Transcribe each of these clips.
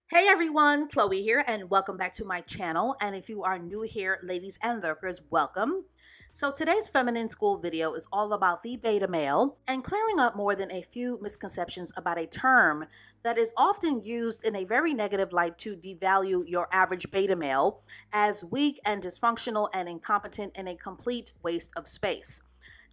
Hey everyone, Chloe here, and welcome back to my channel. And if you are new here, ladies and lurkers, welcome. So today's feminine school video is all about the beta male and clearing up more than a few misconceptions about a term that is often used in a very negative light to devalue your average beta male as weak and dysfunctional and incompetent and a complete waste of space.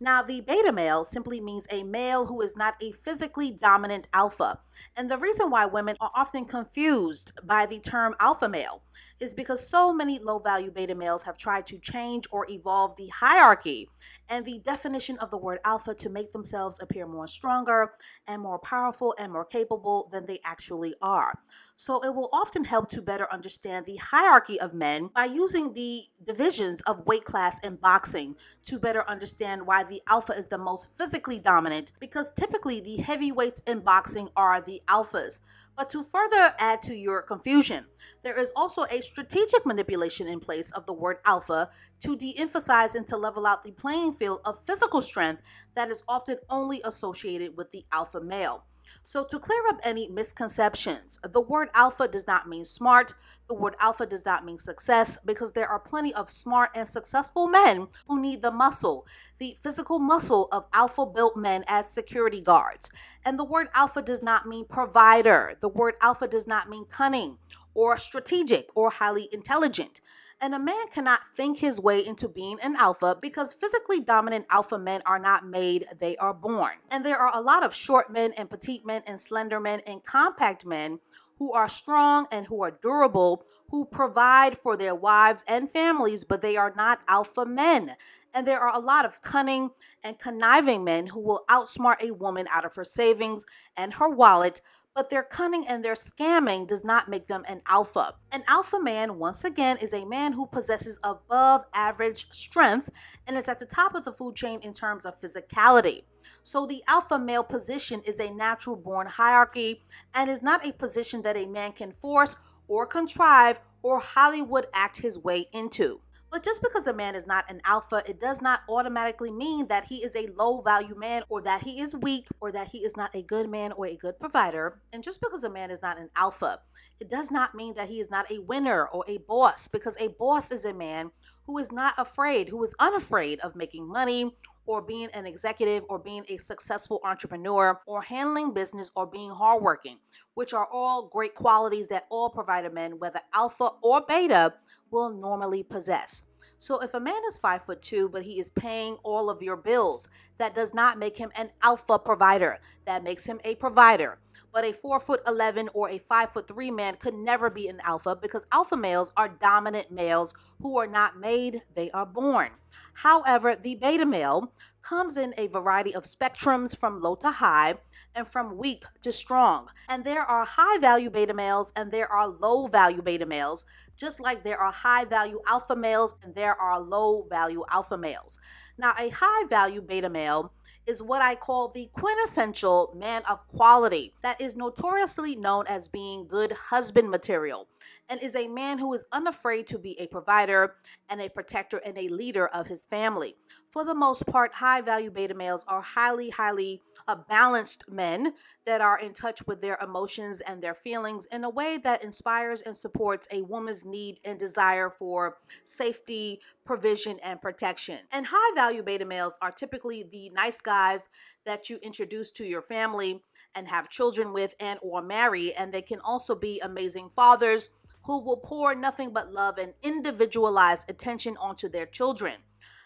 Now, the beta male simply means a male who is not a physically dominant alpha. And the reason why women are often confused by the term alpha male is because so many low value beta males have tried to change or evolve the hierarchy and the definition of the word alpha to make themselves appear more stronger and more powerful and more capable than they actually are. So it will often help to better understand the hierarchy of men by using the divisions of weight class in boxing to better understand why the alpha is the most physically dominant, because typically the heavyweights in boxing are the alphas. But to further add to your confusion, there is also a strategic manipulation in place of the word alpha to de-emphasize and to level out the playing field of physical strength that is often only associated with the alpha male. So, to clear up any misconceptions, the word alpha does not mean smart. The word alpha does not mean success, because there are plenty of smart and successful men who need the muscle, the physical muscle of alpha built men as security guards. And the word alpha does not mean provider. The word alpha does not mean cunning or strategic or highly intelligent. And a man cannot think his way into being an alpha, because physically dominant alpha men are not made, they are born. And there are a lot of short men and petite men and slender men and compact men who are strong and who are durable, who provide for their wives and families, but they are not alpha men. And there are a lot of cunning and conniving men who will outsmart a woman out of her savings and her wallet, but their cunning and their scamming does not make them an alpha. An alpha man, once again, is a man who possesses above average strength and is at the top of the food chain in terms of physicality. So the alpha male position is a natural born hierarchy and is not a position that a man can force or contrive or Hollywood act his way into. But just because a man is not an alpha, it does not automatically mean that he is a low value man, or that he is weak, or that he is not a good man or a good provider. And just because a man is not an alpha, it does not mean that he is not a winner or a boss, because a boss is a man who is not afraid, who is unafraid of making money, or being an executive, or being a successful entrepreneur, or handling business, or being hardworking, which are all great qualities that all provider men, whether alpha or beta, will normally possess. So if a man is 5'2", but he is paying all of your bills, that does not make him an alpha provider. That makes him a provider. But a 4'11" or a 5'3" man could never be an alpha, because alpha males are dominant males who are not made, they are born. However, the beta male comes in a variety of spectrums from low to high and from weak to strong. And there are high value beta males and there are low value beta males, just like there are high value alpha males and there are low value alpha males. Now, a high value beta male is what I call the quintessential man of quality that is notoriously known as being good husband material, and is a man who is unafraid to be a provider and a protector and a leader of his family. For the most part, high value beta males are highly balanced men that are in touch with their emotions and their feelings in a way that inspires and supports a woman's need and desire for safety, provision, and protection. And high value beta males are typically the nice guys that you introduce to your family and have children with and or marry, and they can also be amazing fathers who will pour nothing but love and individualized attention onto their children.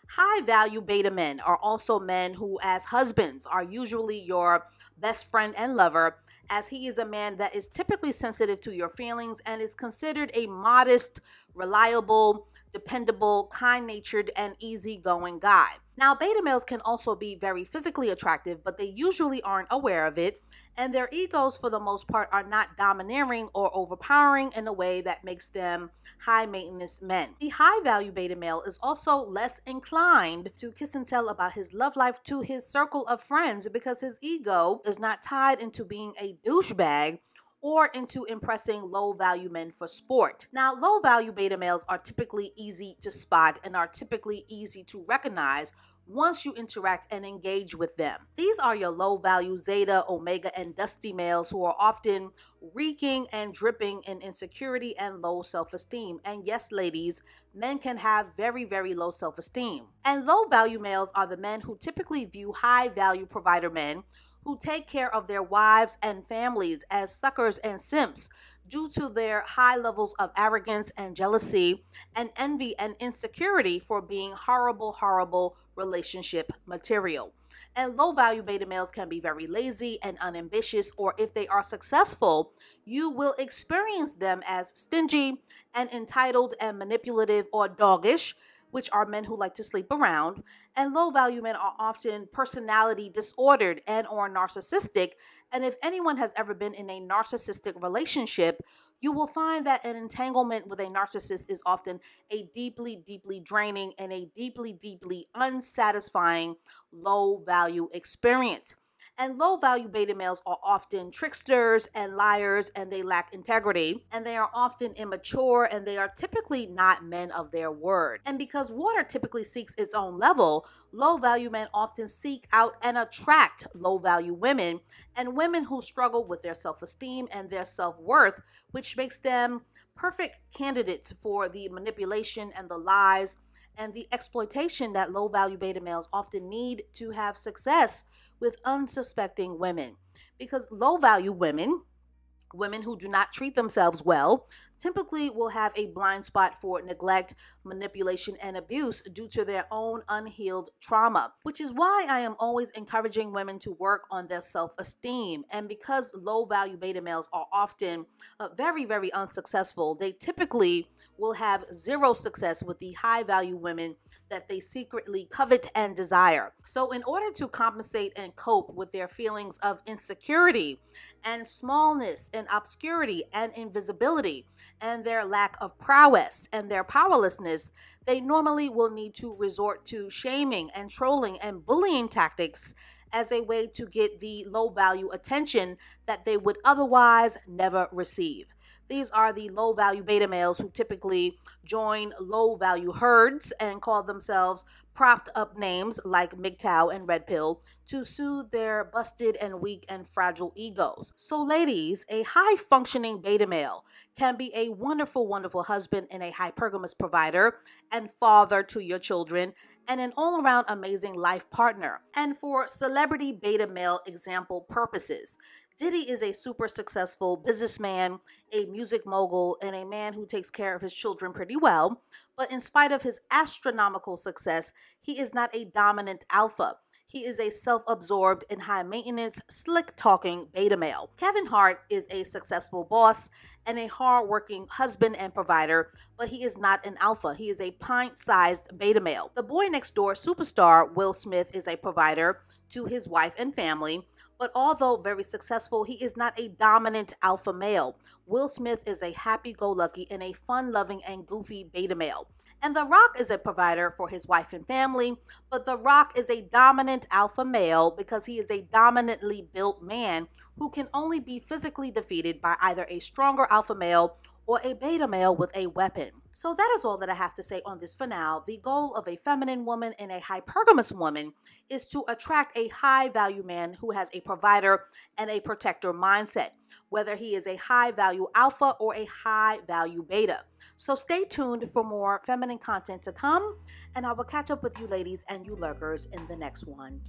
High value beta men are also men who, as husbands, are usually your best friend and lover, as he is a man that is typically sensitive to your feelings and is considered a modest, reliable, dependable, kind-natured, and easygoing guy. Now, beta males can also be very physically attractive, but they usually aren't aware of it, and their egos, for the most part, are not domineering or overpowering in a way that makes them high-maintenance men. The high-value beta male is also less inclined to kiss and tell about his love life to his circle of friends, because his ego is not tied into being a douchebag or into impressing low value men for sport. Now, low value beta males are typically easy to spot and are typically easy to recognize once you interact and engage with them. These are your low value Zeta, Omega, and Dusty males who are often reeking and dripping in insecurity and low self esteem. And yes, ladies, men can have very, very low self esteem. And low value males are the men who typically view high value provider men who take care of their wives and families as suckers and simps due to their high levels of arrogance and jealousy and envy and insecurity for being horrible, horrible relationship material. And low value beta males can be very lazy and unambitious, or if they are successful, you will experience them as stingy and entitled and manipulative or doggish, which are men who like to sleep around. And low value men are often personality disordered and or narcissistic. And if anyone has ever been in a narcissistic relationship, you will find that an entanglement with a narcissist is often a deeply, deeply draining and a deeply, deeply unsatisfying low value experience. And low value beta males are often tricksters and liars, and they lack integrity, and they are often immature, and they are typically not men of their word. And because water typically seeks its own level, low value men often seek out and attract low value women, and women who struggle with their self esteem and their self worth, which makes them perfect candidates for the manipulation and the lies and the exploitation that low value beta males often need to have success with unsuspecting women. Because low value women, women who do not treat themselves well, typically will have a blind spot for neglect, manipulation, and abuse due to their own unhealed trauma, which is why I am always encouraging women to work on their self-esteem. And because low value beta males are often very, very unsuccessful, they typically will have zero success with the high value women that they secretly covet and desire. So in order to compensate and cope with their feelings of insecurity and smallness and obscurity and invisibility and their lack of prowess and their powerlessness, they normally will need to resort to shaming and trolling and bullying tactics as a way to get the low value attention that they would otherwise never receive. These are the low value beta males who typically join low value herds and call themselves propped up names like MGTOW and Red Pill to soothe their busted and weak and fragile egos. So ladies, a high functioning beta male can be a wonderful, wonderful husband and a hypergamous provider and father to your children and an all around amazing life partner. And for celebrity beta male example purposes, Diddy is a super successful businessman, a music mogul, and a man who takes care of his children pretty well. But in spite of his astronomical success, he is not a dominant alpha. He is a self-absorbed and high-maintenance, slick-talking beta male. Kevin Hart is a successful boss and a hard-working husband and provider, but he is not an alpha. He is a pint-sized beta male. The boy next door superstar Will Smith is a provider to his wife and family, but although very successful, he is not a dominant alpha male. Will Smith is a happy-go-lucky and a fun-loving and goofy beta male. And The Rock is a provider for his wife and family, but The Rock is a dominant alpha male because he is a dominantly built man who can only be physically defeated by either a stronger alpha male or a beta male with a weapon. So that is all that I have to say on this for now. The goal of a feminine woman and a hypergamous woman is to attract a high value man who has a provider and a protector mindset, whether he is a high value alpha or a high value beta. So stay tuned for more feminine content to come, and I will catch up with you ladies and you lurkers in the next one.